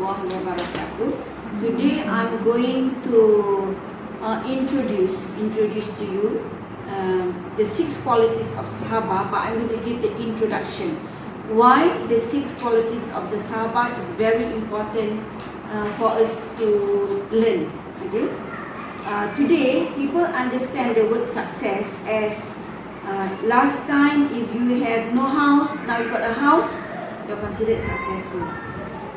warahmatullahi wabarakatuh. Today I'm going to introduce to you the 6 qualities of Sahaba, but I'm going to give the introduction. Why the 6 qualities of the Sahaba is very important for us to learn. Okay. Today, people understand the word success as last time, if you have no house, now you got a house, you're considered successful.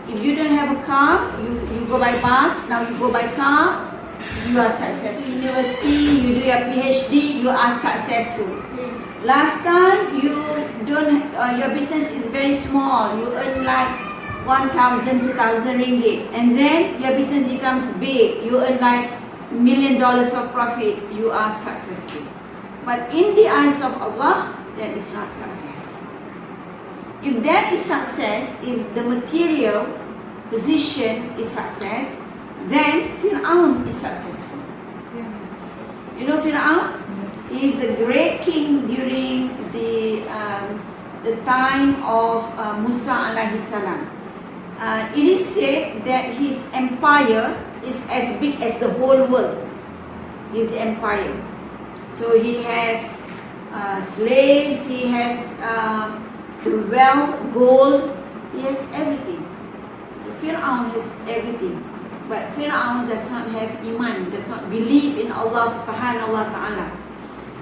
If you don't have a car, you go by bus, now you go by car, you are successful. University, you do your PhD, you are successful. Last time, you don't, your business is very small, you earn like 1,000, 2,000 ringgit, and then your business becomes big, you earn like $1 million of profit, you are successful. But in the eyes of Allah, that is not success. If that is success, if the material position is success, then Fir'aun is successful. You know Fir'aun? He is a great king during the time of Musa alayhi salam. It is said that his empire is as big as the whole world. His empire. So he has slaves, he has wealth, gold, he has everything. So Fir'aun has everything. But Fir'aun does not have iman, does not believe in Allah subhanahu wa ta'ala.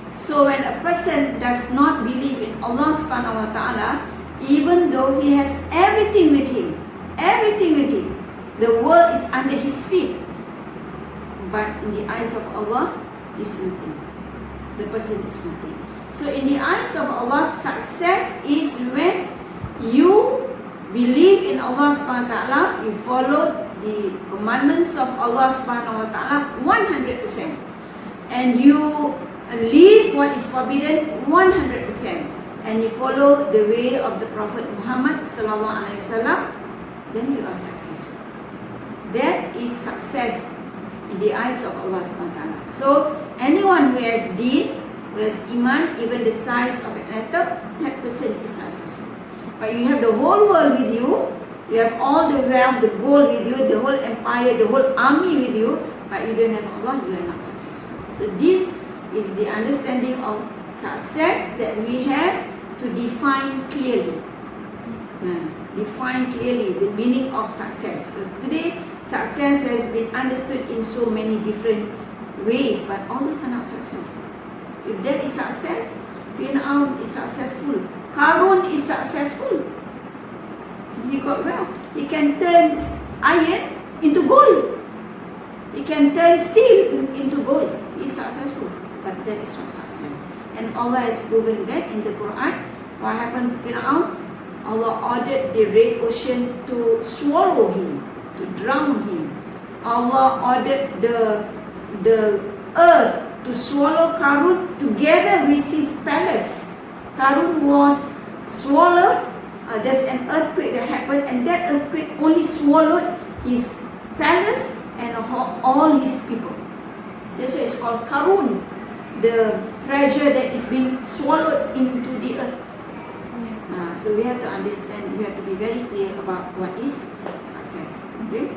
So when a person does not believe in Allah subhanahu wa ta'ala, even though he has everything with him, the world is under his feet, but in the eyes of Allah, is nothing. The person is nothing. So in the eyes of Allah, success is when you believe in Allah subhanahu wa ta'ala, you follow the commandments of Allah subhanahu wa ta'ala 100%, and you leave what is forbidden 100%, and you follow the way of the Prophet Muhammad sallallahu alaihi wasallam, then you are successful. That is success in the eyes of Allah subhanahu wa ta'ala. So anyone who has deen, who has iman, even the size of an atom, that person is successful. But you have the whole world with you, you have all the wealth, the gold with you, the whole empire, the whole army with you, but you don't have Allah, you are not successful. So this is the understanding of success that we have to define clearly. Define clearly the meaning of success. So today, success has been understood in so many different ways, but all those are not success. If that is success, Fir'aun is successful. Qarun is successful. He got wealth. He can turn iron into gold. He can turn steel into gold. He is successful. But that is not success. And Allah has proven that in the Quran. What happened to Fir'aun? Allah ordered the Red Ocean to swallow him, to drown him. Allah ordered the earth to swallow Qarun together with his palace. Qarun was swallowed. There's an earthquake that happened, and that earthquake only swallowed his palace and all his people. That's why it's called Qarun, the treasure that is being swallowed into the earth. So we have to understand, we have to be very clear about what is success. Okay.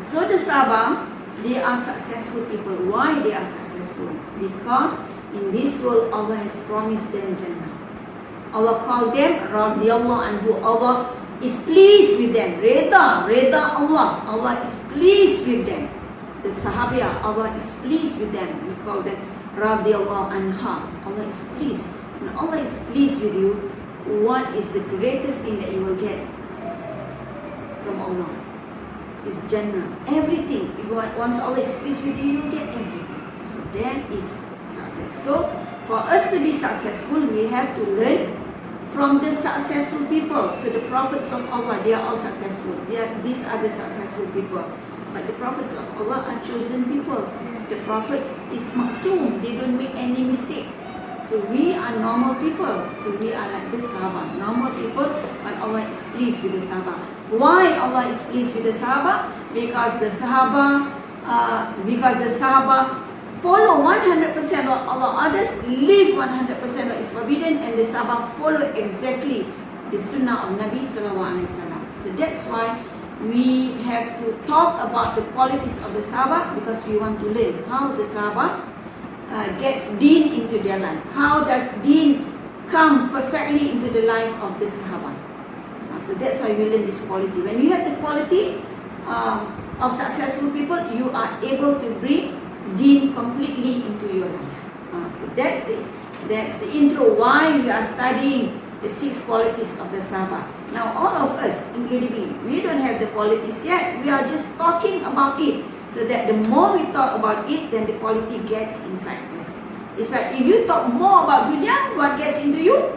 So the Sahaba, they are successful people. Why they are successful? Because in this world, Allah has promised them Jannah. Allah called them radiyallahu anhu. Allah is pleased with them. Reda Allah. Allah is pleased with them. The Sahabiya, Allah is pleased with them. We call them radiyallahu anha. Allah is pleased. When Allah is pleased with you, what is the greatest thing that you will get from Allah? Is Jannah. Everything. Once Allah is pleased with you, you will get everything. So that is success. So for us to be successful, we have to learn from the successful people. So the prophets of Allah, they are all successful. These are the successful people. But the prophets of Allah are chosen people. The prophet is maksum. They don't make any mistake. So we are normal people. So we are like the Sahaba, normal people, but Allah is pleased with the Sahaba. Why Allah is pleased with the Sahaba? Because the Sahaba follow 100% what Allah orders, leave 100% what is forbidden, and the Sahaba follow exactly the Sunnah of Nabi Sallallahu Alaihi Wasallam. So that's why we have to talk about the qualities of the Sahabat because we want to learn how the Sahabat gets deen into their life. How does deen come perfectly into the life of the Sahabat? So that's why we learn this quality. When you have the quality of successful people, you are able to bring deen completely into your life. So that's the intro why we are studying the 6 qualities of the Sahabat. Now all of us, including me, we don't have the qualities yet. We are just talking about it. So that the more we talk about it, then the quality gets inside us. It's like if you talk more about dunya, what gets into you?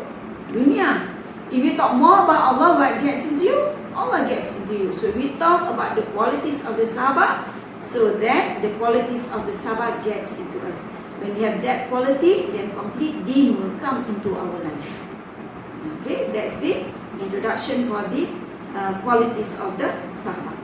Dunya. If you talk more about Allah, what gets into you? Allah gets into you. So we talk about the qualities of the Sahabat, so that the qualities of the Sahabat gets into us. When we have that quality, then complete deen will come into our life. Okay, that's the introduction for the qualities of the Sahabat.